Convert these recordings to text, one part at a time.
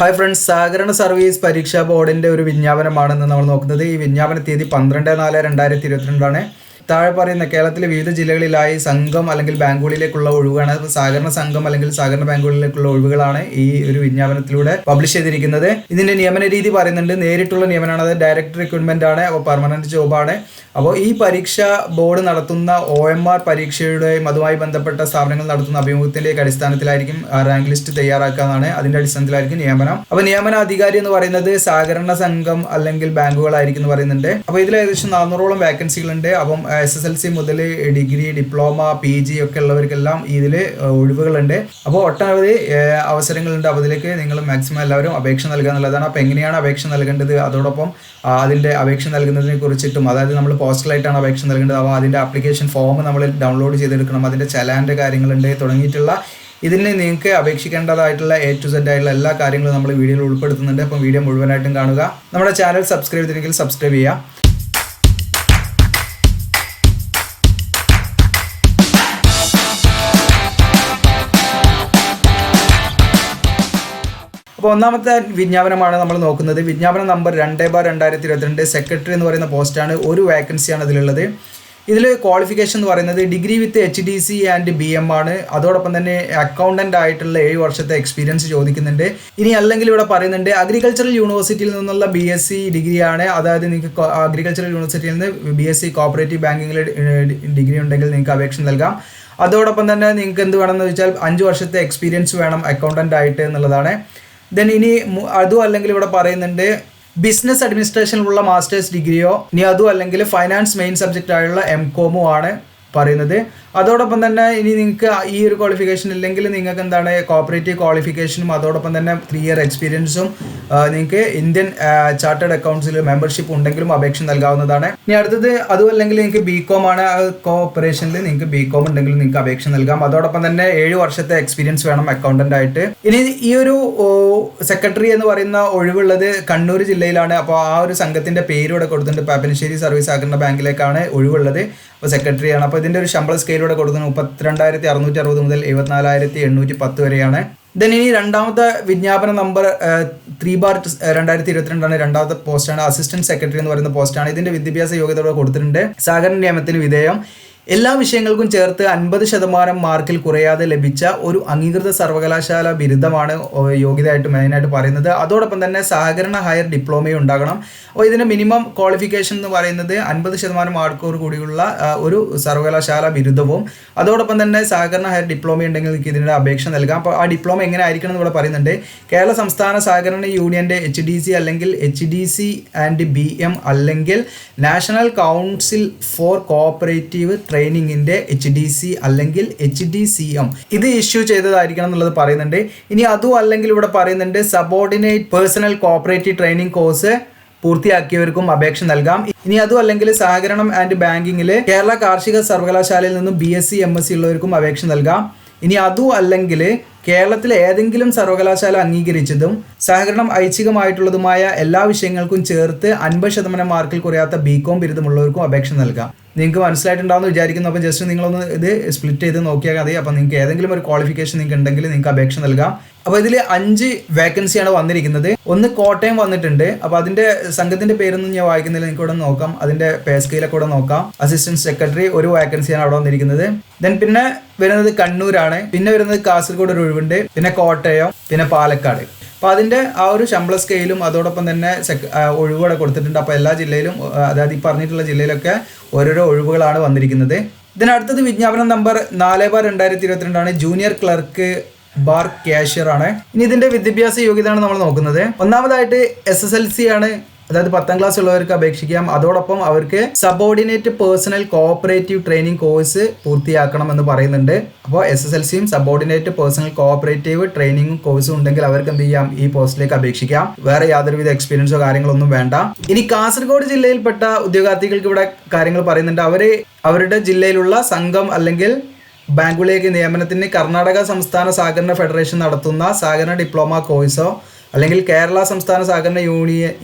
Hi friends, സഹകരണ service പരീക്ഷാ ബോർഡിൻ്റെ ഒരു വിജ്ഞാപനമാണെന്ന് നമ്മൾ നോക്കുന്നത്. ഈ വിജ്ഞാപന തീയതി 12/4/2022 താഴെ പറയുന്ന കേരളത്തിലെ വിവിധ ജില്ലകളിലായി സംഘം അല്ലെങ്കിൽ ബാങ്കുകളിലേക്കുള്ള ഒഴിവാണ്. സഹകരണ സംഘം അല്ലെങ്കിൽ സഹകരണ ബാങ്കുകളിലേക്കുള്ള ഒഴിവുകളാണ് ഈ ഒരു വിജ്ഞാപനത്തിലൂടെ പബ്ലിഷ് ചെയ്തിരിക്കുന്നത്. ഇതിന്റെ നിയമന രീതി പറയുന്നുണ്ട്. നേരിട്ടുള്ള നിയമനമാണ്, അത് ഡയറക്റ്റ് റിക്രൂട്ട്മെന്റ് ആണ്. അപ്പോൾ പെർമനന്റ് ജോബാണ്. അപ്പോൾ ഈ പരീക്ഷ ബോർഡ് നടത്തുന്ന OMR പരീക്ഷയുടെയും അതുമായി ബന്ധപ്പെട്ട സ്ഥാപനങ്ങൾ നടത്തുന്ന അഭിമുഖത്തിന്റെ അടിസ്ഥാനത്തിലായിരിക്കും റാങ്ക് ലിസ്റ്റ് തയ്യാറാക്കാനാണ്. അതിന്റെ അടിസ്ഥാനത്തിലായിരിക്കും നിയമനം. അപ്പോൾ നിയമന അധികാരി എന്ന് പറയുന്നത് സഹകരണ സംഘം അല്ലെങ്കിൽ ബാങ്കുകളായിരിക്കും എന്ന് പറയുന്നുണ്ട്. അപ്പോൾ ഇതിൽ ഏകദേശം 400ഓളം വേക്കൻസികളുണ്ട്. അപ്പം SSLC മുതൽ ഡിഗ്രി, ഡിപ്ലോമ, PG ഒക്കെ ഉള്ളവർക്കെല്ലാം ഇതിൽ ഒഴിവുകളുണ്ട്. അപ്പോൾ ഒട്ടനവധി അവസരങ്ങളുണ്ട്. അപ്പോൾ ഇതിലേക്ക് നിങ്ങൾ മാക്സിമം എല്ലാവരും അപേക്ഷ നൽകുക എന്നുള്ളതാണ്. അപ്പോൾ എങ്ങനെയാണ് അപേക്ഷ നൽകേണ്ടത്, അതോടൊപ്പം അതിൻ്റെ അപേക്ഷ നൽകുന്നതിനെ കുറിച്ചിട്ടും, അതായത് നമ്മൾ പോസ്റ്റലായിട്ടാണ് അപേക്ഷ നൽകേണ്ടത്. അപ്പോൾ അതിൻ്റെ ആപ്ലിക്കേഷൻ ഫോം നമ്മൾ ഡൗൺലോഡ് ചെയ്തെടുക്കണം, അതിൻ്റെ ചലാൻ്റെ കാര്യങ്ങളുണ്ട് തുടങ്ങിയിട്ടുള്ള ഇതിന് നിങ്ങൾക്ക് അപേക്ഷിക്കേണ്ടതായിട്ടുള്ള A to Z ആയിട്ടുള്ള എല്ലാ കാര്യങ്ങളും നമ്മൾ വീഡിയോയിൽ ഉൾപ്പെടുത്തുന്നുണ്ട്. അപ്പം വീഡിയോ മുഴുവനായിട്ടും കാണുക. നമ്മുടെ ചാനൽ സബ്സ്ക്രൈബ് ചെയ്തില്ലെങ്കിൽ സബ്സ്ക്രൈബ് ചെയ്യുക. അപ്പോൾ ഒന്നാമത്തെ വിജ്ഞാപനമാണ് നമ്മൾ നോക്കുന്നത്. വിജ്ഞാപനം നമ്പർ 2/2022 സെക്രട്ടറി എന്ന് പറയുന്ന പോസ്റ്റാണ്. ഒരു വേക്കൻസിയാണ് ഇതിലുള്ളത്. ഇതിൽ ക്വാളിഫിക്കേഷൻ എന്ന് പറയുന്നത് degree with HDC and BM ആണ്. അതോടൊപ്പം തന്നെ അക്കൗണ്ടൻ്റ് ആയിട്ടുള്ള 7 വർഷത്തെ എക്സ്പീരിയൻസ് ചോദിക്കുന്നുണ്ട്. ഇനി അല്ലെങ്കിൽ ഇവിടെ പറയുന്നുണ്ട് അഗ്രികൾച്ചറൽ യൂണിവേഴ്സിറ്റിയിൽ നിന്നുള്ള BSc ഡിഗ്രിയാണ്. അതായത് നിങ്ങൾക്ക് അഗ്രികൾച്ചറൽ യൂണിവേഴ്സിറ്റിയിൽ നിന്ന് BSc കോപ്പറേറ്റീവ് ബാങ്കിങ്ങിൽ ഡിഗ്രി ഉണ്ടെങ്കിൽ നിങ്ങൾക്ക് അപേക്ഷ നൽകാം. അതോടൊപ്പം തന്നെ നിങ്ങൾക്ക് എന്ത് വേണമെന്ന് വെച്ചാൽ 5 വർഷത്തെ എക്സ്പീരിയൻസ് വേണം അക്കൗണ്ടൻ്റ് ആയിട്ട് എന്നുള്ളതാണ്. ദെൻ ഇനി അതും അല്ലെങ്കിൽ ഇവിടെ പറയുന്നുണ്ട് ബിസിനസ് അഡ്മിനിസ്ട്രേഷനിലുള്ള മാസ്റ്റേഴ്സ് ഡിഗ്രിയോ, ഇനി അതും അല്ലെങ്കിൽ ഫൈനാൻസ് മെയിൻ സബ്ജക്റ്റ് ആയുള്ള MCOM ആണ് പറയുന്നത്. അതോടൊപ്പം തന്നെ ഇനി നിങ്ങൾക്ക് ഈ ഒരു ക്വാളിഫിക്കേഷൻ ഇല്ലെങ്കിൽ നിങ്ങൾക്ക് എന്താണ് കോപ്പറേറ്റീവ് ക്വാളിഫിക്കേഷനും അതോടൊപ്പം തന്നെ 3 ഇയർ എക്സ്പീരിയൻസും നിങ്ങൾക്ക് ഇന്ത്യൻ ചാർട്ടേഡ് അക്കൗണ്ട്സിൽ മെമ്പർഷിപ്പ് ഉണ്ടെങ്കിലും അപേക്ഷ നൽകാവുന്നതാണ്. ഇനി അടുത്തത് അതും അല്ലെങ്കിൽ നിങ്ങൾക്ക് BCom ആണ്, കോപ്പറേഷനിൽ നിങ്ങൾക്ക് BCom ഉണ്ടെങ്കിൽ നിങ്ങൾക്ക് അപേക്ഷ നൽകാം. അതോടൊപ്പം തന്നെ 7 വർഷത്തെ എക്സ്പീരിയൻസ് വേണം അക്കൗണ്ടൻ്റ് ആയിട്ട്. ഇനി ഈ ഒരു സെക്രട്ടറി എന്ന് പറയുന്ന ഒഴിവുള്ളത് കണ്ണൂർ ജില്ലയിലാണ്. അപ്പോൾ ആ ഒരു സംഘത്തിന്റെ പേര് ഇവിടെ കൊടുത്തിട്ടുണ്ട്. പാപ്പനശ്ശേരി സർവീസ് സഹകരണ ബാങ്കിലേക്കാണ് ഒഴിവുള്ളത്. അപ്പോൾ സെക്രട്ടറിയാണ്. അപ്പോൾ ഇതിൻ്റെ ഒരു ശമ്പള സ്കെയിലൂടെ കൊടുക്കുന്നത് 32,660 മുതൽ 74,810 വരെയാണ്. ദെൻ ഇനി രണ്ടാമത്തെ വിജ്ഞാപന നമ്പർ 3/2022 രണ്ടാമത്തെ പോസ്റ്റാണ്. അസിസ്റ്റന്റ് സെക്രട്ടറി എന്ന് പറയുന്ന പോസ്റ്റാണ്. ഇതിന്റെ വിദ്യാഭ്യാസ യോഗ്യതയോടെ കൊടുത്തിട്ടുണ്ട്. സഹകരണ നിയമത്തിന് വിധേയം, എല്ലാ വിഷയങ്ങൾക്കും ചേർത്ത് 50% മാർക്കിൽ കുറയാതെ ലഭിച്ച ഒരു അംഗീകൃത സർവകലാശാല ബിരുദമാണ് യോഗ്യതയായിട്ട് മെയിനായിട്ട് പറയുന്നത്. അതോടൊപ്പം തന്നെ സഹകരണ ഹയർ ഡിപ്ലോമയും ഉണ്ടാകണം. അപ്പോൾ ഇതിൻ്റെ മിനിമം ക്വാളിഫിക്കേഷൻ എന്ന് പറയുന്നത് 50% മാർക്കോട് കൂടിയുള്ള ഒരു സർവകലാശാല ബിരുദവും അതോടൊപ്പം തന്നെ സഹകരണ ഹയർ ഡിപ്ലോമ ഉണ്ടെങ്കിൽ നിങ്ങൾക്ക് ഇതിൻ്റെ അപേക്ഷ നൽകാം. അപ്പോൾ ആ ഡിപ്ലോമ എങ്ങനെ ആയിരിക്കണം എന്ന് ഇവിടെ പറയുന്നുണ്ട്. കേരള സംസ്ഥാന സഹകരണ യൂണിയൻ്റെ HDC അല്ലെങ്കിൽ HDC ആൻഡ് BM അല്ലെങ്കിൽ നാഷണൽ കൗൺസിൽ ഫോർ കോഓപ്പറേറ്റീവ് ട്രെയിനിങ്ങിന്റെ HDC അല്ലെങ്കിൽ HDCM ഇത് ഇഷ്യൂ ചെയ്തതായിരിക്കണം എന്നുള്ളത് പറയുന്നുണ്ട്. ഇനി അതും അല്ലെങ്കിൽ ഇവിടെ പറയുന്നുണ്ട് subordinate personnel cooperative training course പൂർത്തിയാക്കിയവർക്കും അപേക്ഷ നൽകാം. ഇനി അതും അല്ലെങ്കിൽ സഹകരണം ആൻഡ് ബാങ്കിങ്ങിൽ കേരള കാർഷിക സർവകലാശാലയിൽ നിന്നും BSc MSc ഉള്ളവർക്കും അപേക്ഷ നൽകാം. ഇനി അതും അല്ലെങ്കിൽ കേരളത്തിലെ ഏതെങ്കിലും സർവകലാശാല അംഗീകരിച്ചതും സഹകരണം ഐച്ഛികമായിട്ടുള്ളതുമായ എല്ലാ വിഷയങ്ങൾക്കും ചേർത്ത് 50% മാർക്കിൽ കുറയാത്ത BCom ബിരുദമുള്ളവർക്കും അപേക്ഷ നൽകാം. നിങ്ങൾക്ക് മനസ്സിലായിട്ടുണ്ടാവുമെന്ന് വിചാരിക്കുന്നു. അപ്പോൾ ജസ്റ്റ് നിങ്ങളൊന്ന് ഇത് സ്പ്ലിറ്റ് ചെയ്ത് നോക്കിയാൽ മതി. അപ്പോൾ നിങ്ങൾക്ക് ഏതെങ്കിലും ഒരു ക്വാളിഫിക്കേഷൻ നിങ്ങൾക്ക് ഉണ്ടെങ്കിൽ നിങ്ങൾക്ക് അപേക്ഷ നൽകാം. അപ്പോൾ ഇതിൽ 5 വേക്കൻസിയാണ് വന്നിരിക്കുന്നത്. ഒന്ന് കോട്ടയം വന്നിട്ടുണ്ട്. അപ്പോൾ അതിൻ്റെ സംഘത്തിൻ്റെ പേരൊന്നും ഞാൻ വായിക്കുന്നില്ല, നിങ്ങൾക്ക് ഇവിടെ നോക്കാം. അതിൻ്റെ പേ സ്കെയിലൊക്കെ ഇവിടെ നോക്കാം. അസിസ്റ്റന്റ് സെക്രട്ടറി ഒരു വേക്കൻസിയാണ് അവിടെ വന്നിരിക്കുന്നത്. ദെൻ പിന്നെ വരുന്നത് കണ്ണൂരാണ്, പിന്നെ വരുന്നത് കാസർഗോഡ് ഒരു ഒഴിവുണ്ട്, പിന്നെ കോട്ടയം, പിന്നെ പാലക്കാട്. അപ്പോൾ അതിൻ്റെ ആ ഒരു ശമ്പള സ്കെയിലും അതോടൊപ്പം തന്നെ ഒഴിവുകളെ കൊടുത്തിട്ടുണ്ട്. അപ്പോൾ എല്ലാ ജില്ലയിലും, അതായത് ഈ പറഞ്ഞിട്ടുള്ള ജില്ലയിലൊക്കെ ഓരോരോ ഒഴിവുകളാണ് വന്നിരിക്കുന്നത്. ഇതിനടുത്തത് വിജ്ഞാപനം number 4/2022 junior clerk bar cashier ആണ്. ഇനി ഇതിന്റെ വിദ്യാഭ്യാസ യോഗ്യതയാണ് നമ്മൾ നോക്കുന്നത്. ഒന്നാമതായിട്ട് SSLC ആണ്, അതായത് 10ാം ക്ലാസ് ഉള്ളവർക്ക് അപേക്ഷിക്കാം. അതോടൊപ്പം അവർക്ക് subordinate personnel cooperative training course പൂർത്തിയാക്കണം എന്ന് പറയുന്നുണ്ട്. അപ്പോൾ SSLCയും സബോർഡിനേറ്റ് പേഴ്സണൽ കോഓപ്പറേറ്റീവ് ട്രെയിനിങ് കോഴ്സും ഉണ്ടെങ്കിൽ അവർക്ക് എന്ത് ചെയ്യാം, ഈ പോസ്റ്റിലേക്ക് അപേക്ഷിക്കാം. വേറെ യാതൊരുവിധ എക്സ്പീരിയൻസോ കാര്യങ്ങളൊന്നും വേണ്ട. ഇനി കാസർഗോഡ് ജില്ലയിൽപ്പെട്ട ഉദ്യോഗാർത്ഥികൾക്ക് ഇവിടെ കാര്യങ്ങൾ പറയുന്നുണ്ട്. അവരുടെ ജില്ലയിലുള്ള സംഘം അല്ലെങ്കിൽ ബാങ്കുകളിലേക്ക് നിയമനത്തിന് കർണാടക സംസ്ഥാന സഹകരണ ഫെഡറേഷൻ നടത്തുന്ന സഹകരണ ഡിപ്ലോമ കോഴ്സോ അല്ലെങ്കിൽ കേരള സംസ്ഥാന സഹകരണ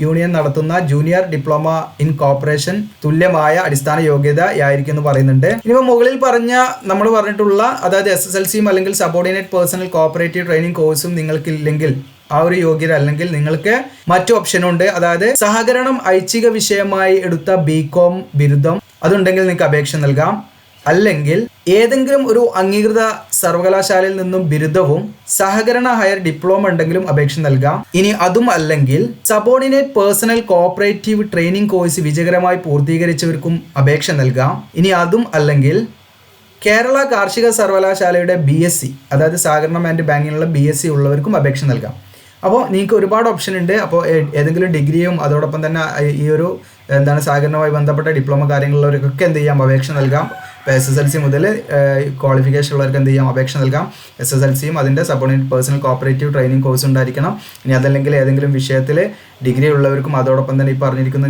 യൂണിയൻ നടത്തുന്ന ജൂനിയർ ഡിപ്ലോമ ഇൻ കോർപ്പറേഷൻ തുല്യമായ അടിസ്ഥാന യോഗ്യതയായിരിക്കും എന്ന് പറയുന്നുണ്ട്. ഇനിയിപ്പോൾ മുകളിൽ നമ്മൾ പറഞ്ഞിട്ടുള്ള അതായത് SSLCയും അല്ലെങ്കിൽ സബോർഡിനേറ്റ് പേഴ്സണൽ കോഓപ്പറേറ്റീവ് ട്രെയിനിങ് കോഴ്സും നിങ്ങൾക്കില്ലെങ്കിൽ ആ ഒരു യോഗ്യത അല്ലെങ്കിൽ നിങ്ങൾക്ക് മറ്റു ഓപ്ഷനുണ്ട്. അതായത് സഹകരണം ഐച്ഛിക വിഷയമായി എടുത്ത ബികോം ബിരുദം അതുണ്ടെങ്കിൽ നിങ്ങൾക്ക് അപേക്ഷ നൽകാം. അല്ലെങ്കിൽ ഏതെങ്കിലും ഒരു അംഗീകൃത സർവകലാശാലയിൽ നിന്നും ബിരുദവും സഹകരണ ഹയർ ഡിപ്ലോമ ഉണ്ടെങ്കിലും അപേക്ഷ നൽകാം. ഇനി അതും അല്ലെങ്കിൽ subordinate personnel cooperative training course വിജയകരമായി പൂർത്തീകരിച്ചവർക്കും അപേക്ഷ നൽകാം. ഇനി അതും അല്ലെങ്കിൽ കേരള കാർഷിക സർവകലാശാലയുടെ BSc അതായത് സഹകരണം ആൻഡ് ബാങ്കിങ്ങിലുള്ള BSc ഉള്ളവർക്കും അപേക്ഷ നൽകാം. അപ്പോൾ നിങ്ങൾക്ക് ഒരുപാട് ഓപ്ഷൻ ഉണ്ട്. അപ്പോൾ ഏതെങ്കിലും ഡിഗ്രിയും അതോടൊപ്പം തന്നെ ഈ ഒരു സഹകരണവുമായി ബന്ധപ്പെട്ട ഡിപ്ലോമ കാര്യങ്ങളുള്ളവർക്കൊക്കെ എന്ത് ചെയ്യാം, അപേക്ഷ നൽകാം. ഇപ്പോൾ SSLC മുതൽ ക്വാളിഫിക്കേഷൻ ഉള്ളവർക്ക് എന്ത് ചെയ്യാം, അപേക്ഷ നൽകാം. SSLCയും അതിൻ്റെ subordinate personnel cooperative training course ഉണ്ടായിരിക്കണം. ഇനി അതല്ലെങ്കിൽ ഏതെങ്കിലും വിഷയത്തിൽ ഡിഗ്രി ഉള്ളവർക്കും അതോടൊപ്പം തന്നെ ഈ പറഞ്ഞിരിക്കുന്ന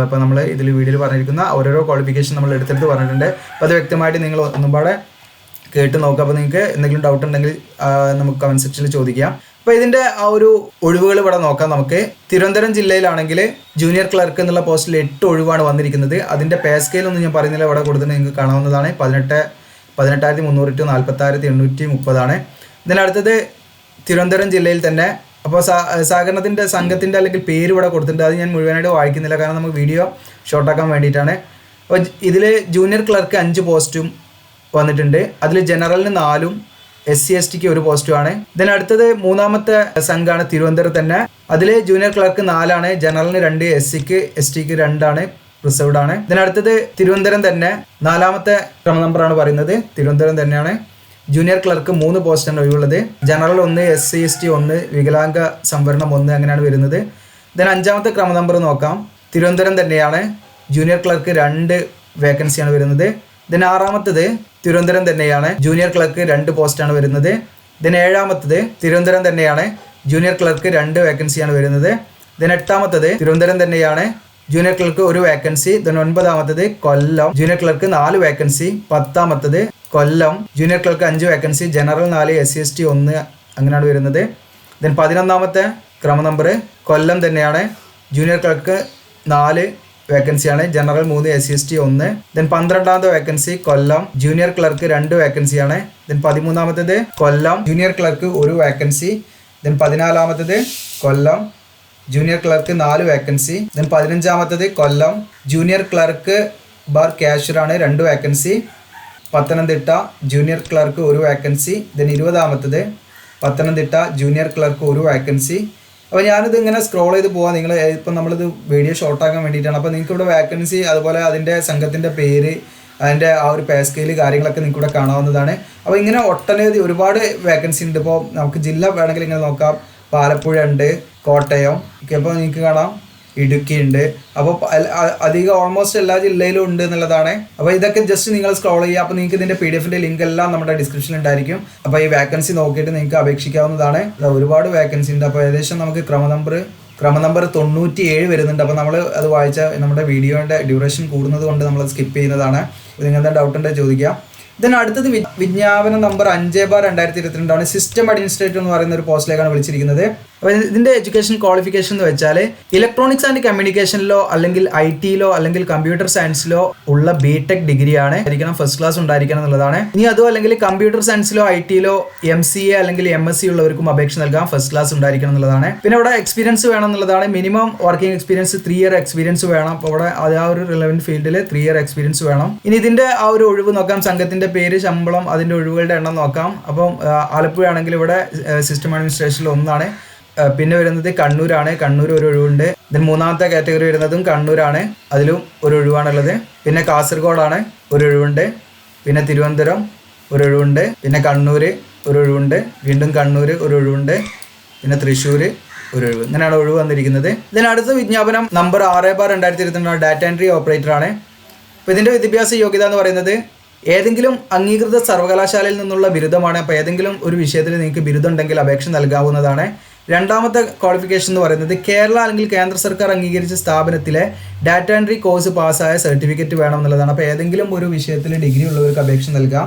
ഇപ്പോൾ നമ്മൾ ഇതിൽ വീഡിയോയിൽ പറഞ്ഞിരിക്കുന്ന ഓരോരോ ക്വാളിഫിക്കേഷൻ നമ്മൾ എടുത്തിട്ട് പറഞ്ഞിട്ടുണ്ട്. അപ്പോൾ അത് വ്യക്തമായിട്ട് നിങ്ങൾ ഒന്നുപാടെ കേട്ട് നോക്കുക. അപ്പോൾ നിങ്ങൾക്ക് എന്തെങ്കിലും ഡൗട്ട് ഉണ്ടെങ്കിൽ നമുക്ക് കമൻറ്റ് സെക്ഷനിൽ ചോദിക്കാം. അപ്പോൾ ഇതിൻ്റെ ആ ഒരു ഒഴിവുകൾ ഇവിടെ നോക്കാം നമുക്ക്. തിരുവനന്തപുരം ജില്ലയിലാണെങ്കിൽ ജൂനിയർ ക്ലർക്ക് എന്നുള്ള പോസ്റ്റിൽ 8 ഒഴിവാണ് വന്നിരിക്കുന്നത്. അതിൻ്റെ പേ സ്കെയിലൊന്നും ഞാൻ പറയുന്നില്ല, ഇവിടെ കൊടുത്തിട്ട് നിങ്ങൾക്ക് കാണാവുന്നതാണ്. 18,300 ടു 40,830 ഇതിനടുത്തത് തിരുവനന്തപുരം ജില്ലയിൽ തന്നെ. അപ്പോൾ സഹകരണത്തിൻ്റെ സംഘത്തിൻ്റെ അല്ലെങ്കിൽ പേര് ഇവിടെ കൊടുത്തിട്ടുണ്ട്. അത് ഞാൻ മുഴുവനായിട്ട് വായിക്കുന്നില്ല, കാരണം നമുക്ക് വീഡിയോ ഷോർട്ടാക്കാൻ വേണ്ടിയിട്ടാണ്. അപ്പോൾ ഇതിൽ ജൂനിയർ ക്ലർക്ക് 5 പോസ്റ്റും വന്നിട്ടുണ്ട്. അതിൽ ജനറലിന് 4ഉം SC/STക്ക് 1 പോസ്റ്റുമാണ്. ഇതിനടുത്തത് മൂന്നാമത്തെ സംഘമാണ് തിരുവനന്തപുരം തന്നെ. അതിൽ ജൂനിയർ ക്ലർക്ക് 4ആണ്, ജനറലിന് 2, SCക്ക് STക്ക് 2 റിസർവ്ഡ് ആണ്. ഇതിനടുത്തത് തിരുവനന്തപുരം തന്നെ 4ാമത്തെ ക്രമ നമ്പറാണ് പറയുന്നത്. തിരുവനന്തപുരം തന്നെയാണ്. ജൂനിയർ ക്ലർക്ക് 3 പോസ്റ്റാണ് ഒഴിവുള്ളത്. ജനറൽ 1, SC/ST 1, വികലാംഗ സംവരണം 1 അങ്ങനെയാണ് വരുന്നത്. ഇതിന് 5ാമത്തെ ക്രമ നമ്പർ നോക്കാം. തിരുവനന്തപുരം തന്നെയാണ്. ജൂനിയർ ക്ലർക്ക് 2 വേക്കൻസിയാണ് വരുന്നത്. ഇതിന് 6ാമത്തത് തിരുവനന്തപുരം തന്നെയാണ്. ജൂനിയർ ക്ലർക്ക് 2 പോസ്റ്റാണ് വരുന്നത്. ഇതിന് 7ാമത്തത് തിരുവനന്തപുരം തന്നെയാണ്. ജൂനിയർ ക്ലർക്ക് 2 വേക്കൻസിയാണ് വരുന്നത്. ഇതിന് 8ാമത്തത് തിരുവനന്തപുരം തന്നെയാണ്. Junior clerk 1 vacancy. ഇതിന് 9ാമത്തത് കൊല്ലം. Junior clerk 4 vacancy. 10ാമത്തത് Kollam. Junior clerk 5 vacancy. General 4, SC/ST 1 അങ്ങനെയാണ് വരുന്നത്. ഇതിന് 11ാമത്തെ ക്രമ നമ്പർ കൊല്ലം തന്നെയാണ്. ജൂനിയർ ക്ലർക്ക് 4 വേക്കൻസിയാണ്. General 3, SC/ST 1. ദെൻ 12ാമത്തെ വേക്കൻസി കൊല്ലം. ജൂനിയർ ക്ലർക്ക് 2 വേക്കൻസിയാണ്. ദെൻ 13ാമത്തേത് Kollam. Junior clerk 1 vacancy. Then 14ാമത്തേത് Kollam. Junior clerk 4 vacancy. Then 15ാമത്തേത് Kollam. Junior clerk bar cashier ആണ്, 2 vacancy. Pathanamthitta junior clerk 1 vacancy. Then 20ാമത്തേത് പത്തനംതിട്ട ജൂനിയർ ക്ലർക്ക് 1 വേക്കൻസി. അപ്പോൾ ഞാനിത് ഇങ്ങനെ സ്ക്രോൾ ചെയ്ത് പോകാം. നിങ്ങൾ ഇപ്പം നമ്മളിത് വീഡിയോ ഷോർട്ടാക്കാൻ വേണ്ടിയിട്ടാണ്. അപ്പോൾ നിങ്ങൾക്ക് ഇവിടെ വേക്കൻസി അതുപോലെ അതിൻ്റെ സംഘത്തിൻ്റെ പേര്, അതിൻ്റെ ആ ഒരു പേ സ്കെയിൽ കാര്യങ്ങളൊക്കെ നിങ്ങൾക്ക് ഇവിടെ കാണാവുന്നതാണ്. അപ്പോൾ ഇങ്ങനെ ഒട്ടനവധി ഒരുപാട് വേക്കൻസി ഉണ്ട്. ഇപ്പോൾ നമുക്ക് ജില്ല വേണമെങ്കിൽ ഇങ്ങനെ നോക്കാം. പാലപ്പുഴ ഉണ്ട്, കോട്ടയം ഒക്കെ. അപ്പോൾ നിങ്ങൾക്ക് കാണാം ഇടുക്കി ഉണ്ട്. അപ്പോൾ അധികം ഓൾമോസ്റ്റ് എല്ലാ ജില്ലയിലും ഉണ്ട് എന്നുള്ളതാണ്. അപ്പോൾ ഇതൊക്കെ ജസ്റ്റ് നിങ്ങൾ സ്ക്രോൾ ചെയ്യുക. അപ്പോൾ നിങ്ങൾക്ക് ഇതിൻ്റെ PDF-ൻ്റെ ലിങ്ക് എല്ലാം നമ്മുടെ ഡിസ്ക്രിപ്ഷനിൽ ഉണ്ടായിരിക്കും. അപ്പോൾ ഈ വേക്കൻസി നോക്കിയിട്ട് നിങ്ങൾക്ക് അപേക്ഷിക്കാവുന്നതാണ്. ഒരുപാട് വേക്കൻസി ഉണ്ട്. അപ്പോൾ ഏകദേശം നമുക്ക് ക്രമ നമ്പർ 97 വരുന്നുണ്ട്. അപ്പോൾ നമ്മൾ അത് വായിച്ച നമ്മുടെ വീഡിയോയുടെ ഡ്യൂറേഷൻ കൂടുന്നത് കൊണ്ട് നമ്മൾ സ്കിപ്പ് ചെയ്യുന്നതാണ്. നിങ്ങൾക്ക് ഡൗട്ട് ഉണ്ടെങ്കിൽ ചോദിക്കാം. ഇതിനടുത്തത് വിജ്ഞാപന നമ്പർ 5/2022 സിസ്റ്റം അഡ്മിനിസ്ട്രേറ്റർ എന്ന് പറയുന്ന ഒരു പോസ്റ്റിലേക്കാണ് വിളിച്ചിരിക്കുന്നത്. അപ്പോൾ ഇതിൻ്റെ എഡ്യൂക്കേഷൻ ക്വാളിഫിക്കേഷൻ എന്ന് വെച്ചാൽ ഇലക്ട്രോണിക്സ് ആൻഡ് കമ്മ്യൂണിക്കേഷനിലോ അല്ലെങ്കിൽ IT-ലോ അല്ലെങ്കിൽ കമ്പ്യൂട്ടർ സയൻസിലോ ഉള്ള BTech ഡിഗ്രിയാണ് ആയിരിക്കണം. ഫസ്റ്റ് ക്ലാസ് ഉണ്ടായിരിക്കണം എന്നുള്ളതാണ്. ഇനി അതും അല്ലെങ്കിൽ കമ്പ്യൂട്ടർ സയൻസിലോ IT-ലോ MCA അല്ലെങ്കിൽ MSc ഉള്ളവർക്കും അപേക്ഷ നൽകാം. ഫസ്റ്റ് ക്ലാസ് ഉണ്ടായിരിക്കണം എന്നുള്ളതാണ്. പിന്നെ ഇവിടെ എക്സ്പീരിയൻസ് വേണം എന്നുള്ളതാണ്. Minimum working experience 3 year experience വേണം. അപ്പോൾ ഇവിടെ ആ ഒരു റിലവൻറ്റ് ഫീൽഡിൽ 3 ഇയർ എക്സ്പീരിയൻസ് വേണം. ഇനി ഇതിൻ്റെ ആ ഒരു ഒഴിവ് നോക്കാം. സംഘത്തിൻ്റെ പേര്, ശമ്പളം, അതിൻ്റെ ഒഴിവുകളുടെ എണ്ണം നോക്കാം. അപ്പം ആലപ്പുഴ ആണെങ്കിൽ ഇവിടെ സിസ്റ്റം അഡ്മിനിസ്ട്രേഷനിൽ 1ആണ്. പിന്നെ വരുന്നത് കണ്ണൂരാണ്. കണ്ണൂർ 1 ഒഴിവുണ്ട്. ഇതിന് 3ാമത്തെ കാറ്റഗറി വരുന്നതും കണ്ണൂരാണ്. അതിലും 1 ഒഴിവാണുള്ളത്. പിന്നെ കാസർഗോഡാണ് 1 ഒഴിവുണ്ട്. പിന്നെ തിരുവനന്തപുരം 1 ഒഴിവുണ്ട്. പിന്നെ കണ്ണൂർ 1 ഒഴിവുണ്ട്. വീണ്ടും കണ്ണൂർ 1 ഒഴിവുണ്ട്. പിന്നെ തൃശ്ശൂർ 1 ഒഴിവ്. ഇങ്ങനെയാണ് ഒഴിവ് വന്നിരിക്കുന്നത്. ഇതിനടുത്ത വിജ്ഞാപനം നമ്പർ 6/2022 ഡാറ്റ എൻട്രി ഓപ്പറേറ്റർ ആണ്. അപ്പോൾ ഇതിൻ്റെ വിദ്യാഭ്യാസ യോഗ്യത എന്ന് പറയുന്നത് ഏതെങ്കിലും അംഗീകൃത സർവകലാശാലയിൽ നിന്നുള്ള ബിരുദമാണ്. അപ്പോൾ ഏതെങ്കിലും ഒരു വിഷയത്തിൽ നിങ്ങൾക്ക് ബിരുദം ഉണ്ടെങ്കിൽ അപേക്ഷ നൽകാവുന്നതാണ്. 2ാമത്തെ ക്വാളിഫിക്കേഷൻ എന്ന് പറയുന്നത് കേരള അല്ലെങ്കിൽ കേന്ദ്ര സർക്കാർ അംഗീകരിച്ച സ്ഥാപനത്തിലെ ഡാറ്റ എൻട്രി കോഴ്സ് പാസ്സായ സർട്ടിഫിക്കറ്റ് വേണം എന്നുള്ളതാണ്. അപ്പോൾ ഏതെങ്കിലും ഒരു വിഷയത്തിൽ ഡിഗ്രി ഉള്ളവർക്ക് അപേക്ഷ നൽകാം.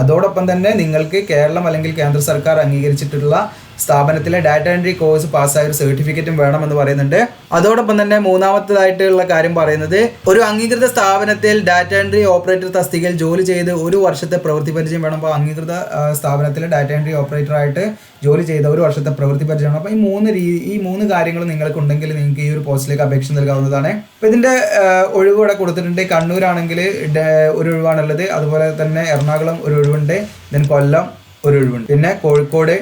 അതോടൊപ്പം തന്നെ നിങ്ങൾക്ക് കേരളം അല്ലെങ്കിൽ കേന്ദ്ര സർക്കാർ അംഗീകരിച്ചിട്ടുള്ള സ്ഥാപനത്തിലെ ഡാറ്റ എൻട്രി കോഴ്സ് പാസ്സായ ഒരു സർട്ടിഫിക്കറ്റും വേണമെന്ന് പറയുന്നുണ്ട്. അതോടൊപ്പം തന്നെ മൂന്നാമത്തേതായിട്ടുള്ള കാര്യം പറയുന്നത് ഒരു അംഗീകൃത സ്ഥാപനത്തിൽ ഡാറ്റ എൻട്രി ഓപ്പറേറ്റർ തസ്തികയിൽ ജോലി ചെയ്ത് 1 വർഷത്തെ പ്രവൃത്തി പരിചയം വേണം. അപ്പോൾ അംഗീകൃത സ്ഥാപനത്തിലെ ഡാറ്റ എൻട്രി ഓപ്പറേറ്ററായിട്ട് ജോലി ചെയ്ത 1 വർഷത്തെ പ്രവൃത്തി പരിചയം. അപ്പോൾ ഈ മൂന്ന് കാര്യങ്ങൾ നിങ്ങൾക്ക് ഉണ്ടെങ്കിൽ നിങ്ങൾക്ക് ഈ ഒരു പോസ്റ്റിലേക്ക് അപേക്ഷ നൽകാവുന്നതാണ്. അപ്പോൾ ഇതിൻ്റെ ഒഴിവ് ഇവിടെ കൊടുത്തിട്ടുണ്ട്. കണ്ണൂരാണെങ്കിൽ ഒരു ഒഴിവാണുള്ളത്, അതുപോലെ തന്നെ എറണാകുളം ഒരു ഒഴിവുണ്ട്, ദെൻ കൊല്ലം ഒരു ഒഴിവുണ്ട്, പിന്നെ കോഴിക്കോട്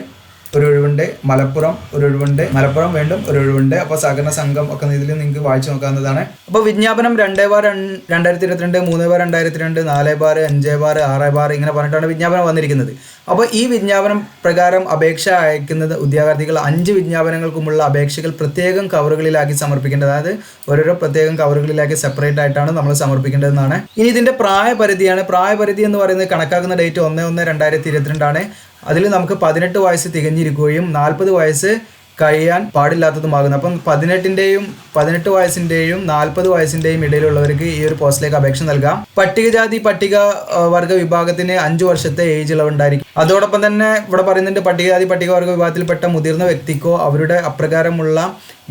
ഒരു ഒഴിവുണ്ട്, മലപ്പുറം ഒരു ഒഴിവുണ്ട്, മലപ്പുറം വീണ്ടും ഒരു ഒഴിവുണ്ട്. അപ്പോൾ സഹകരണ സംഘം ഒക്കെ ഇതിൽ നിങ്ങൾക്ക് വായിച്ചു നോക്കാവുന്നതാണ്. അപ്പോൾ വിജ്ഞാപനം 2/2022, 3/2022, 4/5/6 6 ഇങ്ങനെ പറഞ്ഞിട്ടാണ് വിജ്ഞാപനം വന്നിരിക്കുന്നത്. അപ്പോൾ ഈ വിജ്ഞാപനം പ്രകാരം അപേക്ഷ അയക്കുന്നത് ഉദ്യോഗാർത്ഥികൾ 5 വിജ്ഞാപനങ്ങൾക്കുമുള്ള അപേക്ഷകൾ പ്രത്യേകം കവറുകളിലാക്കി സമർപ്പിക്കേണ്ടത്. അതായത് ഓരോരോ പ്രത്യേകം കവറുകളിലാക്കി സെപ്പറേറ്റ് ആയിട്ടാണ് നമ്മൾ സമർപ്പിക്കേണ്ടതെന്നാണ്. ഇനി ഇതിൻ്റെ പ്രായപരിധിയാണ്. പ്രായപരിധി എന്ന് പറയുന്നത് കണക്കാക്കുന്ന ഡേറ്റ് 1/1/2022 ആണ്. അതിൽ നമുക്ക് 18 വയസ്സ് തികഞ്ഞിരിക്കുകയും 40 വയസ്സ് കഴിയാൻ പാടില്ലാത്തതുമാകുന്നു. അപ്പം 18 വയസ്സിൻ്റെയും 40 വയസ്സിൻ്റെയും ഇടയിലുള്ളവർക്ക് ഈ ഒരു പോസ്റ്റിലേക്ക് അപേക്ഷ നൽകാം. പട്ടികജാതി പട്ടിക വർഗ വിഭാഗത്തിന് 5 വർഷത്തെ ഏജ് ഇളവ് ഉണ്ടായിരിക്കും. അതോടൊപ്പം തന്നെ ഇവിടെ പറയുന്നുണ്ട് പട്ടികജാതി പട്ടികവർഗ വിഭാഗത്തിൽപ്പെട്ട മുതിർന്ന വ്യക്തിക്കോ അവരുടെ അപ്രകാരമുള്ള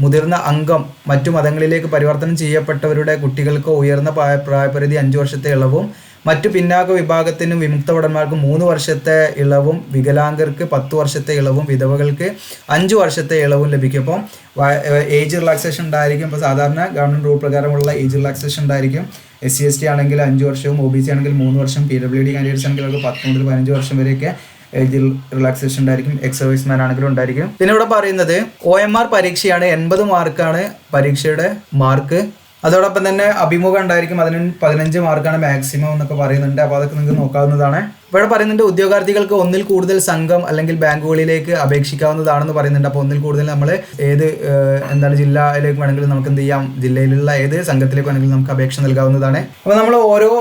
മുതിർന്ന അംഗം മറ്റു മതങ്ങളിലേക്ക് പരിവർത്തനം ചെയ്യപ്പെട്ടവരുടെ കുട്ടികൾക്കോ ഉയർന്ന പ്രായപരിധി 5 വർഷത്തെ ഇളവും, മറ്റു പിന്നാക്ക വിഭാഗത്തിനും വിമുക്ത ഭടന്മാർക്ക് 3 വർഷത്തെ ഇളവും, വികലാംഗർക്ക് 10 വർഷത്തെ ഇളവും, വിധവകൾക്ക് 5 വർഷത്തെ ഇളവും ലഭിക്കും. അപ്പം ഏജ് റിലാക്സേഷൻ ഉണ്ടായിരിക്കും. ഇപ്പോൾ സാധാരണ ഗവൺമെൻറ് റൂൾ പ്രകാരമുള്ള ഏജ് റിലാക്സേഷൻ ഉണ്ടായിരിക്കും. SC/ST ആണെങ്കിൽ 5 വർഷവും, OBC ആണെങ്കിൽ 3 വർഷം, PWD കാൻഡിഡേറ്റ്സ് ആണെങ്കിൽ അവർക്ക് 10 മുതൽ 15 വർഷം വരെയൊക്കെ ഏജ് റിലാക്സേഷൻ ഉണ്ടായിരിക്കും. എക്സ് സർവീസ്മാൻ ആണെങ്കിലും ഉണ്ടായിരിക്കും. പിന്നെ ഇവിടെ പറയുന്നത് OMR പരീക്ഷയാണ്. 80 മാർക്കാണ് പരീക്ഷയുടെ മാർക്ക്. അതോടൊപ്പം തന്നെ അഭിമുഖം ഉണ്ടായിരിക്കും. അതിന് 15 മാർക്കാണ് മാക്സിമം എന്നൊക്കെ പറയുന്നുണ്ട്. അപ്പോൾ അതൊക്കെ നിങ്ങൾക്ക് നോക്കാവുന്നതാണ്. ഇവിടെ പറയുന്നുണ്ട് ഉദ്യോഗാർത്ഥികൾക്ക് ഒന്നിൽ കൂടുതൽ സംഘം അല്ലെങ്കിൽ ബാങ്കുകളിലേക്ക് അപേക്ഷിക്കാവുന്നതാണെന്ന് പറയുന്നുണ്ട്. അപ്പോൾ ഒന്നിൽ കൂടുതൽ നമ്മൾ ഏത് ജില്ലയിലേക്ക് വേണമെങ്കിലും നമുക്ക് എന്ത് ചെയ്യാം, ജില്ലയിലുള്ള ഏത് സംഘത്തിലേക്ക് വേണമെങ്കിലും നമുക്ക് അപേക്ഷ നൽകാവുന്നതാണ്. അപ്പോൾ നമ്മൾ ഓരോ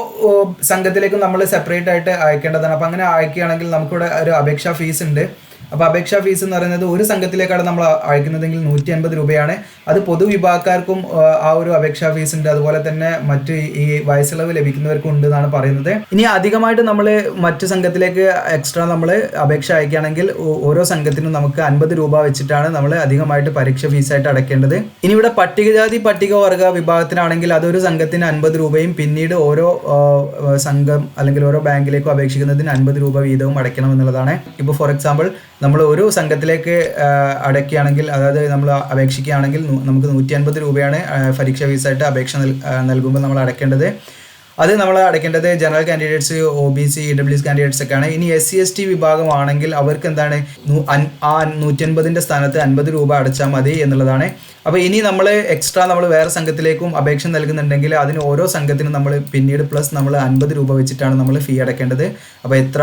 സംഘത്തിലേക്കും നമ്മൾ സെപ്പറേറ്റ് ആയിട്ട് അയക്കേണ്ടതാണ്. അപ്പോൾ അങ്ങനെ അയക്കുകയാണെങ്കിൽ നമുക്കിവിടെ ഒരു അപേക്ഷാ ഫീസ് ഉണ്ട്. അപ്പോൾ അപേക്ഷാ ഫീസ് എന്ന് പറയുന്നത് ഒരു സംഘത്തിലേക്കാണ് നമ്മൾ അയക്കുന്നതെങ്കിൽ 150 രൂപയാണ്. അത് പൊതുവിഭാഗക്കാർക്കും ആ ഒരു അപേക്ഷാ ഫീസ് ഉണ്ട്. അതുപോലെ തന്നെ മറ്റ് ഈ വയസ്സിളവ് ലഭിക്കുന്നവർക്കും ഉണ്ട് എന്നാണ് പറയുന്നത്. ഇനി അധികമായിട്ട് നമ്മൾ മറ്റു സംഘത്തിലേക്ക് എക്സ്ട്രാ നമ്മൾ അപേക്ഷ അയക്കുകയാണെങ്കിൽ ഓരോ സംഘത്തിനും നമുക്ക് 50 രൂപ വെച്ചിട്ടാണ് നമ്മൾ അധികമായിട്ട് പരീക്ഷ ഫീസായിട്ട് അടയ്ക്കേണ്ടത്. ഇനി ഇവിടെ പട്ടികജാതി പട്ടികവർഗ വിഭാഗത്തിനാണെങ്കിൽ അതൊരു സംഘത്തിന് 50 രൂപയും പിന്നീട് ഓരോ സംഘം അല്ലെങ്കിൽ ഓരോ ബാങ്കിലേക്കും അപേക്ഷിക്കുന്നതിന് 50 രൂപ വീതവും അടയ്ക്കണം എന്നുള്ളതാണ്. ഇപ്പോൾ ഫോർ എക്സാമ്പിൾ നമ്മൾ ഒരു സംഘത്തിലേക്ക് അടയ്ക്കുകയാണെങ്കിൽ, അതായത് നമ്മൾ അപേക്ഷിക്കുകയാണെങ്കിൽ നമുക്ക് 150 രൂപയാണ് പരീക്ഷ ഫീസായിട്ട് അപേക്ഷ നൽകുമ്പോൾ നമ്മൾ അടയ്ക്കേണ്ടത്. അത് നമ്മൾ അടയ്ക്കേണ്ടത് general candidates, OBC, EWS candidates ഒക്കെയാണ്. ഇനി SC/ST വിഭാഗമാണെങ്കിൽ അവർക്ക് എന്താണ് ആ 150ൻ്റെ സ്ഥാനത്ത് 50 രൂപ അടച്ചാൽ മതി എന്നുള്ളതാണ്. അപ്പോൾ ഇനി നമ്മൾ എക്സ്ട്രാ നമ്മൾ വേറെ സംഘത്തിലേക്കും അപേക്ഷ നൽകുന്നുണ്ടെങ്കിൽ അതിന് ഓരോ സംഘത്തിനും നമ്മൾ പിന്നീട് പ്ലസ് നമ്മൾ 50 രൂപ വെച്ചിട്ടാണ് നമ്മൾ ഫീ അടയ്ക്കേണ്ടത്. അപ്പോൾ എത്ര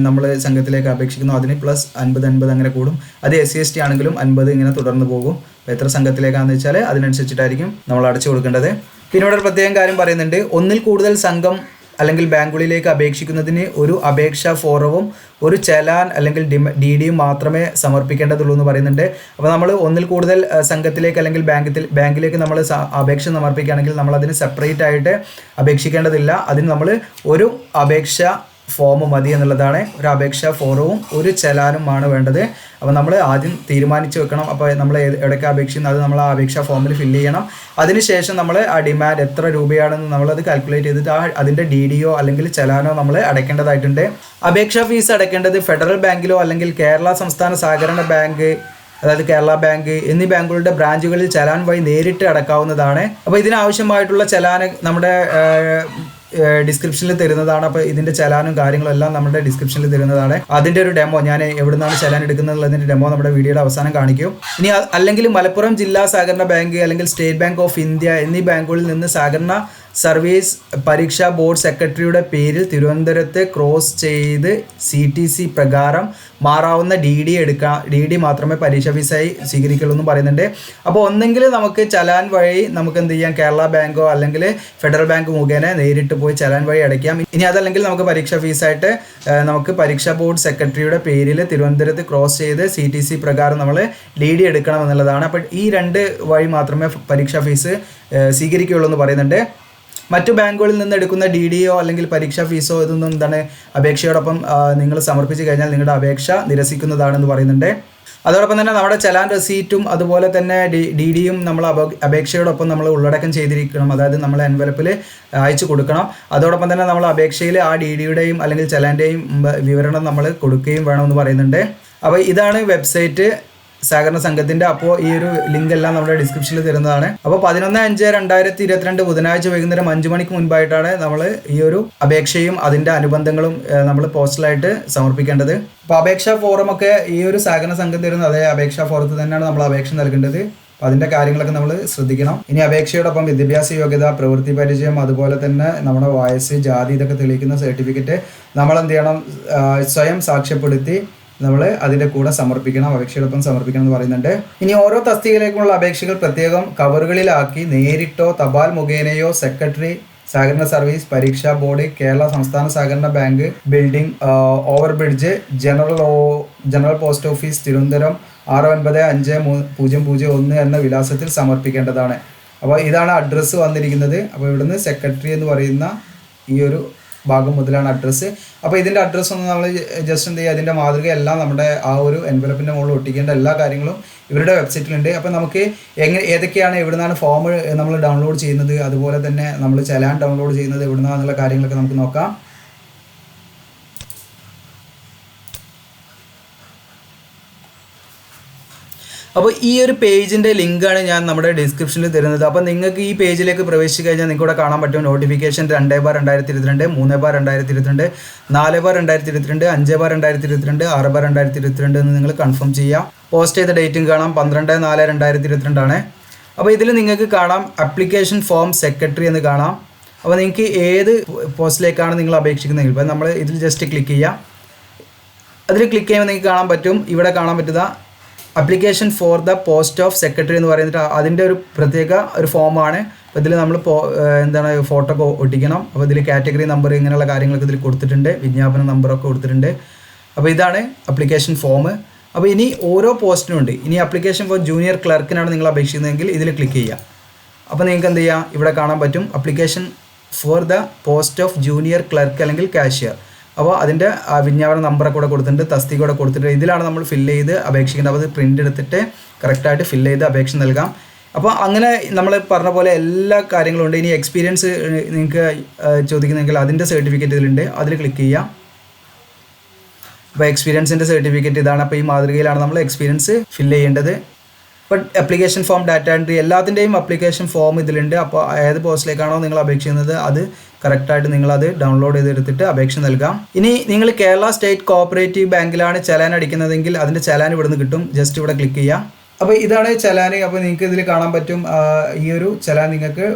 നമ്മൾ സംഘത്തിലേക്ക് അപേക്ഷിക്കുന്നു അതിന് പ്ലസ് 50 അങ്ങനെ കൂടും. അത് SC/ST ആണെങ്കിലും 50 ഇങ്ങനെ തുടർന്ന് പോകും. അപ്പോൾ എത്ര സംഘത്തിലേക്കാണെന്ന് വെച്ചാൽ അതിനനുസരിച്ചിട്ടായിരിക്കും നമ്മൾ അടച്ചു കൊടുക്കേണ്ടത്. പിന്നെ ഇവിടെ ഒരു പ്രത്യേകം കാര്യം പറയുന്നുണ്ട്, ഒന്നിൽ കൂടുതൽ സംഘം അല്ലെങ്കിൽ ബാങ്കുകളിലേക്ക് അപേക്ഷിക്കുന്നതിന് ഒരു അപേക്ഷാ ഫോറവും ഒരു ചലാൻ അല്ലെങ്കിൽ DD മാത്രമേ സമർപ്പിക്കേണ്ടതുള്ളൂ എന്ന് പറയുന്നുണ്ട്. അപ്പോൾ നമ്മൾ ഒന്നിൽ കൂടുതൽ സംഘത്തിലേക്ക് അല്ലെങ്കിൽ ബാങ്കിലേക്ക് നമ്മൾ അപേക്ഷ സമർപ്പിക്കുകയാണെങ്കിൽ നമ്മൾ അതിന് സെപ്പറേറ്റ് ആയിട്ട് അപേക്ഷിക്കേണ്ടതില്ല. അതിന് നമ്മൾ ഒരു അപേക്ഷ ഫോം മതി എന്നുള്ളതാണ്. ഒരു അപേക്ഷാ ഫോറവും ഒരു ചലാനുമാണ് വേണ്ടത്. അപ്പോൾ നമ്മൾ ആദ്യം തീരുമാനിച്ച് വെക്കണം. അപ്പോൾ നമ്മൾ എവിടെയൊക്കെ അപേക്ഷിക്കുന്നത് അത് നമ്മൾ ആ അപേക്ഷാ ഫോമിൽ ഫില്ല് ചെയ്യണം. അതിനുശേഷം നമ്മൾ ആ ഡിമാൻഡ് എത്ര രൂപയാണെന്ന് നമ്മളത് കാൽക്കുലേറ്റ് ചെയ്തിട്ട് അതിൻ്റെ DDയോ അല്ലെങ്കിൽ ചലാനോ നമ്മൾ അടയ്ക്കേണ്ടതായിട്ടുണ്ട്. അപേക്ഷാ ഫീസ് അടയ്ക്കേണ്ടത് ഫെഡറൽ ബാങ്കിലോ അല്ലെങ്കിൽ കേരള സംസ്ഥാന സഹകരണ ബാങ്ക്, അതായത് കേരള ബാങ്ക് എന്നീ ബാങ്കുകളുടെ ബ്രാഞ്ചുകളിൽ ചലാൻ വഴി നേരിട്ട് അടക്കാവുന്നതാണ്. അപ്പോൾ ഇതിനാവശ്യമായിട്ടുള്ള ചലാന് നമ്മുടെ ഡിസ്ക്രിപ്ഷനിൽ തരുന്നതാണ്. അപ്പോൾ ഇതിൻ്റെ ചലാനും കാര്യങ്ങളും എല്ലാം നമ്മുടെ ഡിസ്ക്രിപ്ഷനിൽ തരുന്നതാണ്. അതിൻ്റെ ഒരു ഡെമോ ഞാൻ എവിടെ നിന്നാണ് ചലാൻ എടുക്കുന്നതിൻ്റെ ഡെമോ നമ്മുടെ വീഡിയോയുടെ അവസാനം കാണിക്കും. ഇനി അല്ലെങ്കിൽ മലപ്പുറം ജില്ലാ സഹകരണ ബാങ്ക് അല്ലെങ്കിൽ സ്റ്റേറ്റ് ബാങ്ക് ഓഫ് ഇന്ത്യ എന്നീ ബാങ്കുകളിൽ നിന്ന് സഹകരണ സർവീസ് പരീക്ഷാ ബോർഡ് സെക്രട്ടറിയുടെ പേരിൽ തിരുവനന്തപുരത്ത് ക്രോസ് ചെയ്ത് CTC പ്രകാരം മാറാവുന്ന DD മാത്രമേ പരീക്ഷാ ഫീസായി സ്വീകരിക്കുള്ളൂ എന്ന് പറയുന്നുണ്ട്. അപ്പോൾ ഒന്നെങ്കിൽ നമുക്ക് ചലാൻ വഴി നമുക്ക് എന്ത് ചെയ്യാം, കേരള ബാങ്കോ അല്ലെങ്കിൽ ഫെഡറൽ ബാങ്ക് മുഖേന നേരിട്ട് പോയി ചലാൻ വഴി അടയ്ക്കാം. ഇനി അതല്ലെങ്കിൽ നമുക്ക് പരീക്ഷാ ഫീസായിട്ട് നമുക്ക് പരീക്ഷാ ബോർഡ് സെക്രട്ടറിയുടെ പേരിൽ തിരുവനന്തപുരത്ത് ക്രോസ് ചെയ്ത് CTC പ്രകാരം നമ്മൾ DD എടുക്കണം എന്നുള്ളതാണ്. അപ്പോൾ ഈ 2 വഴി മാത്രമേ പരീക്ഷാ ഫീസ് സ്വീകരിക്കുകയുള്ളൂ എന്ന് പറയുന്നുണ്ട്. മറ്റു ബാങ്കുകളിൽ നിന്ന് എടുക്കുന്ന DDO അല്ലെങ്കിൽ പരീക്ഷാ ഫീസോ ഇതൊന്നും എന്താണ് അപേക്ഷയോടൊപ്പം നിങ്ങൾ സമർപ്പിച്ച് കഴിഞ്ഞാൽ നിങ്ങളുടെ അപേക്ഷ നിരസിക്കുന്നതാണെന്ന് പറയുന്നുണ്ട്. അതോടൊപ്പം തന്നെ നമ്മുടെ ചലാൻ റെസീറ്റും അതുപോലെ തന്നെ DDയും നമ്മൾ അപേക്ഷയോടൊപ്പം നമ്മൾ ഉള്ളടക്കം ചെയ്തിരിക്കണം. അതായത് നമ്മൾ എൻവലപ്പിൽ അയച്ചു കൊടുക്കണം. അതോടൊപ്പം തന്നെ നമ്മൾ അപേക്ഷയിൽ ആ DDയുടെയും അല്ലെങ്കിൽ ചലാൻ്റെയും വിവരണം നമ്മൾ കൊടുക്കുകയും വേണമെന്ന് പറയുന്നുണ്ട്. അപ്പോൾ ഇതാണ് വെബ്സൈറ്റ് സഹകരണ സംഘത്തിൻ്റെ. അപ്പോൾ ഈ ഒരു ലിങ്ക് എല്ലാം നമ്മുടെ ഡിസ്ക്രിപ്ഷനിൽ തരുന്നതാണ്. അപ്പോൾ 11/5/2022 ബുധനാഴ്ച വൈകുന്നേരം 5 മണിക്ക് മുൻപായിട്ടാണ് നമ്മൾ ഈ ഒരു അപേക്ഷയും അതിൻ്റെ അനുബന്ധങ്ങളും നമ്മൾ പോസ്റ്റലായിട്ട് സമർപ്പിക്കേണ്ടത്. അപ്പോൾ അപേക്ഷാ ഫോറമൊക്കെ ഈ ഒരു സഹകരണ സംഘം തരുന്ന അതേ അപേക്ഷാ ഫോറത്തിൽ തന്നെയാണ് നമ്മൾ അപേക്ഷ നൽകേണ്ടത്. അപ്പോൾ അതിൻ്റെ കാര്യങ്ങളൊക്കെ നമ്മൾ ശ്രദ്ധിക്കണം. ഇനി അപേക്ഷയോടൊപ്പം വിദ്യാഭ്യാസ യോഗ്യത, പ്രവൃത്തി പരിചയം, അതുപോലെ തന്നെ നമ്മുടെ വയസ്സ്, ജാതി ഇതൊക്കെ തെളിയിക്കുന്ന സർട്ടിഫിക്കറ്റ് നമ്മൾ എന്ത് ചെയ്യണം, സ്വയം സാക്ഷ്യപ്പെടുത്തി നമ്മൾ അതിൻ്റെ കൂടെ സമർപ്പിക്കണം, അപേക്ഷയോടൊപ്പം സമർപ്പിക്കണം എന്ന് പറയുന്നുണ്ട്. ഇനി ഓരോ തസ്തികയിലേക്കുള്ള അപേക്ഷകൾ പ്രത്യേകം കവറുകളിലാക്കി നേരിട്ടോ തപാൽ മുഖേനയോ സെക്രട്ടറി, സഹകരണ സർവീസ് പരീക്ഷാ ബോർഡ്, കേരള സംസ്ഥാന സഹകരണ bank building, overbridge, general post office, Thiruvananthapuram 695001 എന്ന വിലാസത്തിൽ സമർപ്പിക്കേണ്ടതാണ്. അപ്പോൾ ഇതാണ് അഡ്രസ്സ് വന്നിരിക്കുന്നത്. അപ്പോൾ ഇവിടുന്ന് സെക്രട്ടറി എന്ന് പറയുന്ന ഈ ഒരു ഭാഗം മുതലാണ് അഡ്രസ്സ്. അപ്പോൾ ഇതിൻ്റെ അഡ്രസ്സ് ഒന്ന് നമ്മൾ ജസ്റ്റ് എന്ത് ചെയ്യുക, അതിൻ്റെ മാതൃകയെല്ലാം നമ്മുടെ ആ ഒരു എൻവലപ്പിൻ്റെ മുകളിൽ ഒട്ടിക്കേണ്ട എല്ലാ കാര്യങ്ങളും ഇവരുടെ വെബ്സൈറ്റിലുണ്ട്. അപ്പോൾ നമുക്ക് ഏതൊക്കെയാണ്, എവിടുന്നാണ് ഫോം നമ്മൾ ഡൗൺലോഡ് ചെയ്യുന്നത്, അതുപോലെ തന്നെ നമ്മൾ ചലാൻ ഡൗൺലോഡ് ചെയ്യുന്നത് എവിടുന്നാന്നുള്ള കാര്യങ്ങളൊക്കെ നമുക്ക് നോക്കാം. അപ്പോൾ ഈ ഒരു പേജിൻ്റെ ലിങ്കാണ് ഞാൻ നമ്മുടെ ഡിസ്ക്രിപ്ഷനിൽ തരുന്നത്. അപ്പോൾ നിങ്ങൾക്ക് ഈ പേജിലേക്ക് പ്രവേശിച്ച് കഴിഞ്ഞാൽ നിങ്ങൾക്ക് ഇവിടെ കാണാൻ പറ്റും നോട്ടിഫിക്കേഷൻ 2/2022, 3/2022, 4/2022, 5/2022, 6/2022 എന്ന് നിങ്ങൾ കൺഫേം ചെയ്യാം. പോസ്റ്റ് ചെയ്ത ഡേറ്റും കാണാം 12/4/2022 ആണ്. അപ്പോൾ ഇതിൽ നിങ്ങൾക്ക് കാണാം അപ്ലിക്കേഷൻ ഫോം സെക്രട്ടറി എന്ന് കാണാം. അപ്പോൾ നിങ്ങൾക്ക് ഏത് പോസ്റ്റിലേക്കാണ് നിങ്ങൾ അപേക്ഷിക്കുന്നതെങ്കിൽ ഇപ്പോൾ നമ്മൾ ഇതിൽ ജസ്റ്റ് ക്ലിക്ക് ചെയ്യാം. അതിൽ ക്ലിക്ക് ചെയ്യുമ്പോൾ നിങ്ങൾക്ക് കാണാൻ പറ്റും, ഇവിടെ കാണാൻ പറ്റുന്ന application for the post of secretary എന്ന് പറയുന്നിട്ട് അതിൻ്റെ ഒരു പ്രത്യേക ഒരു ഫോമാണ്. അപ്പോൾ ഇതിൽ നമ്മൾ എന്താണ് ഫോട്ടോ ഒട്ടിക്കണം. അപ്പോൾ ഇതിൽ കാറ്റഗറി നമ്പർ ഇങ്ങനെയുള്ള കാര്യങ്ങളൊക്കെ ഇതിൽ കൊടുത്തിട്ടുണ്ട്, വിജ്ഞാപന നമ്പറൊക്കെ കൊടുത്തിട്ടുണ്ട്. അപ്പോൾ ഇതാണ് അപ്ലിക്കേഷൻ ഫോം. അപ്പോൾ ഇനി ഓരോ പോസ്റ്റിനും ഉണ്ട്. ഇനി അപ്ലിക്കേഷൻ ഫോർ ജൂനിയർ ക്ലർക്കിനാണ് നിങ്ങൾ അപേക്ഷിക്കുന്നതെങ്കിൽ ഇതിൽ ക്ലിക്ക് ചെയ്യുക. അപ്പോൾ നിങ്ങൾക്ക് എന്ത് ചെയ്യാം, ഇവിടെ കാണാൻ പറ്റും application for the post of junior clerk അല്ലെങ്കിൽ കാഷ്യർ. അപ്പോൾ അതിൻ്റെ വിജ്ഞാപന നമ്പറൊക്കെ കൂടെ കൊടുത്തിട്ടുണ്ട്, തസ്തിക കൂടെ കൊടുത്തിട്ടുണ്ട്. ഇതിലാണ് നമ്മൾ ഫില്ല് ചെയ്ത് അപേക്ഷിക്കേണ്ടത്. അപ്പോൾ അത് പ്രിൻ്റ് എടുത്തിട്ട് കറക്റ്റായിട്ട് ഫില്ല് ചെയ്ത് അപേക്ഷ നൽകാം. അപ്പോൾ അങ്ങനെ നമ്മൾ പറഞ്ഞ പോലെ എല്ലാ കാര്യങ്ങളും ഉണ്ട്. ഇനി എക്സ്പീരിയൻസ് നിങ്ങൾക്ക് ചോദിക്കുന്നെങ്കിൽ അതിൻ്റെ സർട്ടിഫിക്കറ്റ് ഇതിലുണ്ട്, അതിൽ ക്ലിക്ക് ചെയ്യാം. അപ്പോൾ എക്സ്പീരിയൻസിൻ്റെ സർട്ടിഫിക്കറ്റ് ഇതാണ്. അപ്പോൾ ഈ മാതൃകയിലാണ് നമ്മൾ എക്സ്പീരിയൻസ് ഫില്ല് ചെയ്യേണ്ടത്. ഇപ്പോൾ അപ്ലിക്കേഷൻ ഫോം, ഡാറ്റ എൻട്രി എല്ലാത്തിൻ്റെയും അപ്ലിക്കേഷൻ ഫോം ഇതിലുണ്ട്. അപ്പോൾ ഏത് പോസ്റ്റിലേക്കാണോ നിങ്ങൾ അപേക്ഷിക്കുന്നത് അത് കറക്റ്റായിട്ട് നിങ്ങളത് ഡൗൺലോഡ് ചെയ്തെടുത്തിട്ട് അപേക്ഷ നൽകാം. ഇനി നിങ്ങൾ കേരള സ്റ്റേറ്റ് കോഓപ്പറേറ്റീവ് ബാങ്കിലാണ് ചലാൻ അടിക്കുന്നതെങ്കിൽ അതിൻ്റെ ചലാൻ ഇവിടുന്ന് കിട്ടും. ജസ്റ്റ് ഇവിടെ ക്ലിക്ക് ചെയ്യാം. അപ്പോൾ ഇതാണ് ചലാൻ. അപ്പോൾ നിങ്ങൾക്ക് ഇതിൽ കാണാൻ പറ്റും ഈ ഒരു ചലാൻ നിങ്ങൾക്ക്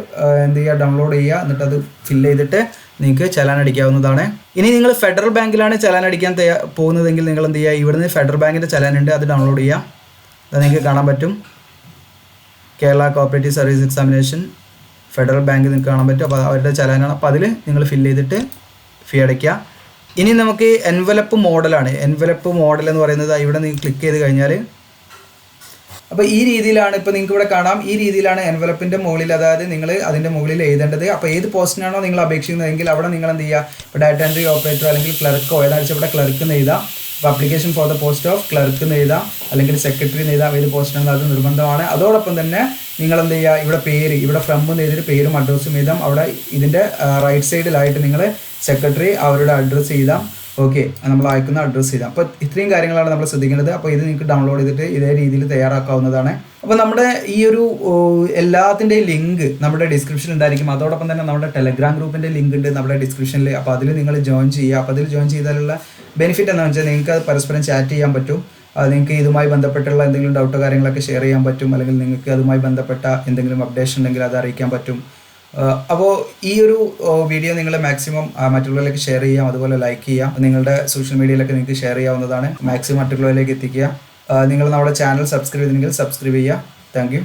എന്ത് ചെയ്യുക, ഡൗൺലോഡ് ചെയ്യുക, എന്നിട്ട് അത് ഫില്ല് ചെയ്തിട്ട് നിങ്ങൾക്ക് ചലാൻ അടിക്കാവുന്നതാണ്. ഇനി നിങ്ങൾ ഫെഡറൽ ബാങ്കിലാണ് ചലാൻ അടിക്കാൻ പോകുന്നതെങ്കിൽ നിങ്ങൾ എന്ത് ചെയ്യുക, ഇവിടുന്ന് ഫെഡറൽ ബാങ്കിൻ്റെ ചലാൻ ഉണ്ട്, അത് ഡൗൺലോഡ് ചെയ്യുക. അത് നിങ്ങൾക്ക് കാണാൻ പറ്റും Kerala cooperative service examination federal bank നിങ്ങൾക്ക് കാണാൻ പറ്റും. അപ്പോൾ അവരുടെ ചലാനാണ്. അപ്പോൾ അതിൽ നിങ്ങൾ ഫില്ല് ചെയ്തിട്ട് ഫീ അടയ്ക്കുക. ഇനി നമുക്ക് എൻവലപ്പ് മോഡലാണ്. എൻവലപ്പ് മോഡൽ എന്ന് പറയുന്നത് ഇവിടെ നിങ്ങൾ ക്ലിക്ക് ചെയ്ത് കഴിഞ്ഞാൽ അപ്പോൾ ഈ രീതിയിലാണ്. ഇപ്പോൾ നിങ്ങൾക്ക് ഇവിടെ കാണാം, ഈ രീതിയിലാണ് എൻവലപ്പിൻ്റെ മുകളിൽ, അതായത് നിങ്ങൾ അതിൻ്റെ മുകളിൽ എഴുതേണ്ടത്. അപ്പോൾ ഏത് പോസ്റ്റിനാണോ നിങ്ങൾ അപേക്ഷിക്കുന്നതെങ്കിൽ അവിടെ നിങ്ങൾ എന്ത് ചെയ്യുക, ഇപ്പോൾ ഡാറ്റ എൻട്രി ഓപ്പറേറ്റർ അല്ലെങ്കിൽ ക്ലർക്കോ ഏതാണെന്ന് വെച്ചാൽ ഇവിടെ ക്ലർക്ക് എന്ന് എഴുതാം. അപ്പോൾ application for the post of clerk എന്ന് എഴുതാം, അല്ലെങ്കിൽ സെക്രട്ടറി എന്ന് എഴുതാം. ഏത് പോസ്റ്റിനാണ് അത് നിർബന്ധമാണ്. അതോടൊപ്പം തന്നെ നിങ്ങൾ എന്ത് ചെയ്യുക, ഇവിടെ പേര്, ഇവിടെ ഫ്രം എന്ന് എഴുതിയിട്ട് പേരും അഡ്രസ്സും എഴുതാം. അവിടെ ഇതിൻ്റെ റൈറ്റ് സൈഡിലായിട്ട് നിങ്ങൾ സെക്രട്ടറി അവരുടെ അഡ്രസ്സ് എഴുതാം. ഓക്കെ, നമ്മൾ അയക്കുന്ന അഡ്രസ്സ് ചെയ്താൽ. അപ്പോൾ ഇത്രയും കാര്യങ്ങളാണ് നമ്മൾ ശ്രദ്ധിക്കേണ്ടത്. അപ്പോൾ ഇത് നിങ്ങൾക്ക് ഡൗൺലോഡ് ചെയ്തിട്ട് ഇതേ രീതിയിൽ തയ്യാറാക്കാവുന്നതാണ്. അപ്പോൾ നമ്മുടെ ഈ ഒരു എല്ലാത്തിൻ്റെയും ലിങ്ക് നമ്മുടെ ഡിസ്ക്രിപ്ഷനിൽ ഉണ്ടായിരിക്കും. അതോടൊപ്പം തന്നെ നമ്മുടെ ടെലഗ്രാം ഗ്രൂപ്പിൻ്റെ ലിങ്ക് ഉണ്ട് നമ്മുടെ ഡിസ്ക്രിപ്ഷനിൽ. അപ്പോൾ അതിൽ നിങ്ങൾ ജോയിൻ ചെയ്യുക. അപ്പോൾ അതിൽ ജോയിൻ ചെയ്താലുള്ള ബെനിഫിറ്റ് എന്താണെന്ന് വെച്ചാൽ നിങ്ങൾക്ക് അത് പരസ്പരം ചാറ്റ് ചെയ്യാൻ പറ്റും. നിങ്ങൾക്ക് ഇതുമായി ബന്ധപ്പെട്ടുള്ള എന്തെങ്കിലും ഡൗട്ടോ കാര്യങ്ങളൊക്കെ ഷെയർ ചെയ്യാൻ പറ്റും, അല്ലെങ്കിൽ നിങ്ങൾക്ക് അതുമായി ബന്ധപ്പെട്ട എന്തെങ്കിലും അപ്ഡേഷൻ ഉണ്ടെങ്കിൽ അത് അറിയിക്കാൻ പറ്റും. അപ്പോൾ ഈ ഒരു വീഡിയോ നിങ്ങൾ മാക്സിമം മറ്റുള്ളവരിലേക്ക് ഷെയർ ചെയ്യാം, അതുപോലെ ലൈക്ക് ചെയ്യാം. നിങ്ങളുടെ സോഷ്യൽ മീഡിയയിലൊക്കെ നിങ്ങൾക്ക് ഷെയർ ചെയ്യാവുന്നതാണ്. മാക്സിമം മറ്റുള്ളവരിലേക്ക് എത്തിക്കുക. നിങ്ങൾ നമ്മുടെ ചാനൽ സബ്സ്ക്രൈബ് ചെയ്തിട്ടുണ്ടെങ്കിൽ സബ്സ്ക്രൈബ് ചെയ്യുക. Thank you.